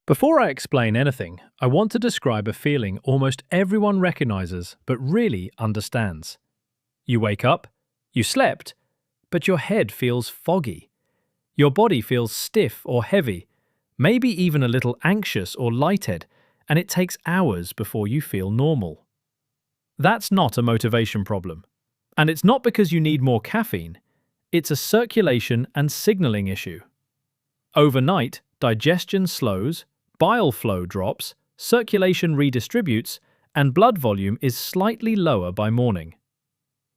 Before I explain anything, I want to describe a feeling almost everyone recognizes but really understands. You wake up, you slept, but your head feels foggy. Your body feels stiff or heavy, maybe even a little anxious or lightheaded, and it takes hours before you feel normal. That's not a motivation problem. And it's not because you need more caffeine. It's a circulation and signaling issue. Overnight, digestion slows, bile flow drops, circulation redistributes, and blood volume is slightly lower by morning.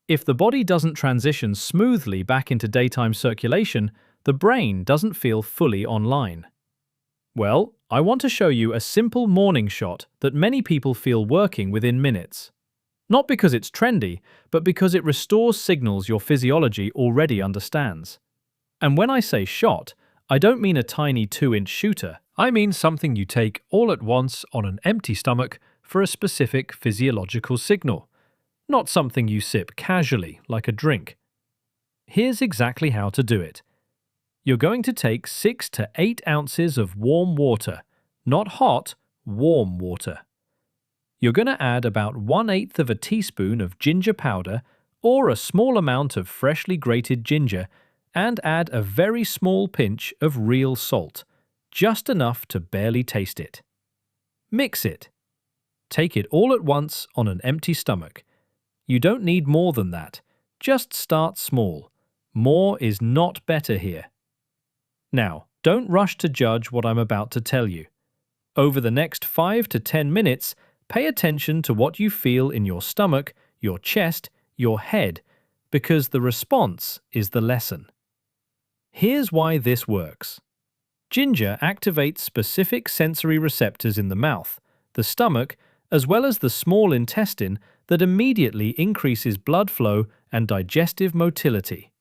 If the body doesn't transition smoothly back into daytime circulation, the brain doesn't feel fully online. Well, I want to show you a simple morning shot that many people feel working within minutes. Not because it's trendy, but because it restores signals your physiology already understands. And when I say shot, I don't mean a tiny 2-inch shooter. I mean something you take all at once on an empty stomach for a specific physiological signal, not something you sip casually like a drink. Here's exactly how to do it. You're going to take 6 to 8 ounces of warm water, not hot, warm water. You're going to add about 1/8 of a teaspoon of ginger powder or a small amount of freshly grated ginger, and add a very small pinch of real salt, just enough to barely taste it. Mix it. Take it all at once on an empty stomach. You don't need more than that. Just start small. More is not better here. Now, don't rush to judge what I'm about to tell you. Over the next 5 to 10 minutes, pay attention to what you feel in your stomach, your chest, your head, because the response is the lesson. Here's why this works. Ginger activates specific sensory receptors in the mouth, the stomach, as well as the small intestine that immediately increases blood flow and digestive motility.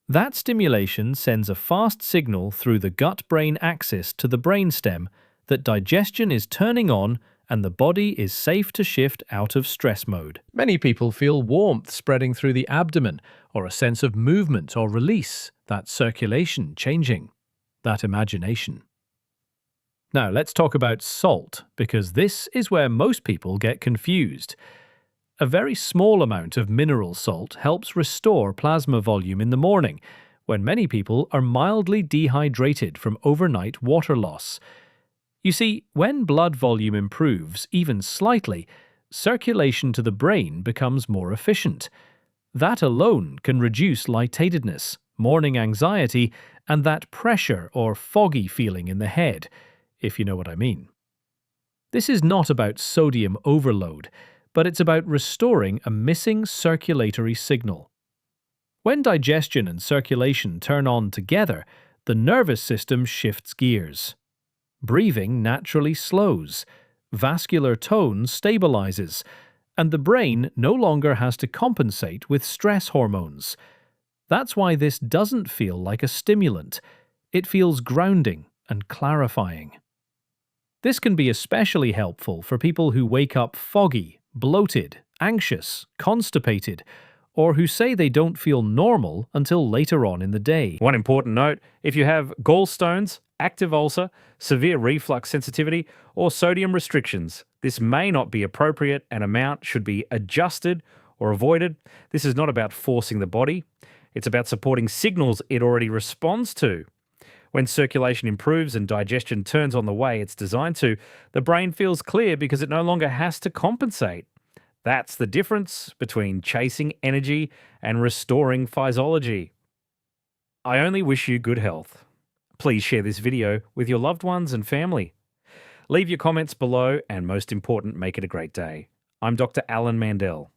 That stimulation sends a fast signal through the gut-brain axis to the brainstem that digestion is turning on and the body is safe to shift out of stress mode. Many people feel warmth spreading through the abdomen, or a sense of movement or release, that circulation changing, that imagination. Now let's talk about salt, because this is where most people get confused. A very small amount of mineral salt helps restore plasma volume in the morning, when many people are mildly dehydrated from overnight water loss. You see, when blood volume improves, even slightly, circulation to the brain becomes more efficient. That alone can reduce lightheadedness, morning anxiety, and that pressure or foggy feeling in the head, if you know what I mean. This is not about sodium overload, but it's about restoring a missing circulatory signal. When digestion and circulation turn on together, the nervous system shifts gears. Breathing naturally slows, vascular tone stabilizes, and the brain no longer has to compensate with stress hormones. That's why this doesn't feel like a stimulant. It feels grounding and clarifying. This can be especially helpful for people who wake up foggy, bloated, anxious, constipated, or who say they don't feel normal until later on in the day. One important note, if you have gallstones, active ulcer, severe reflux sensitivity, or sodium restrictions, this may not be appropriate and amount should be adjusted or avoided. This is not about forcing the body. It's about supporting signals it already responds to. When circulation improves and digestion turns on the way it's designed to, the brain feels clear because it no longer has to compensate. That's the difference between chasing energy and restoring physiology. I only wish you good health. Please share this video with your loved ones and family. Leave your comments below and most important, make it a great day. I'm Dr. Alan Mandell.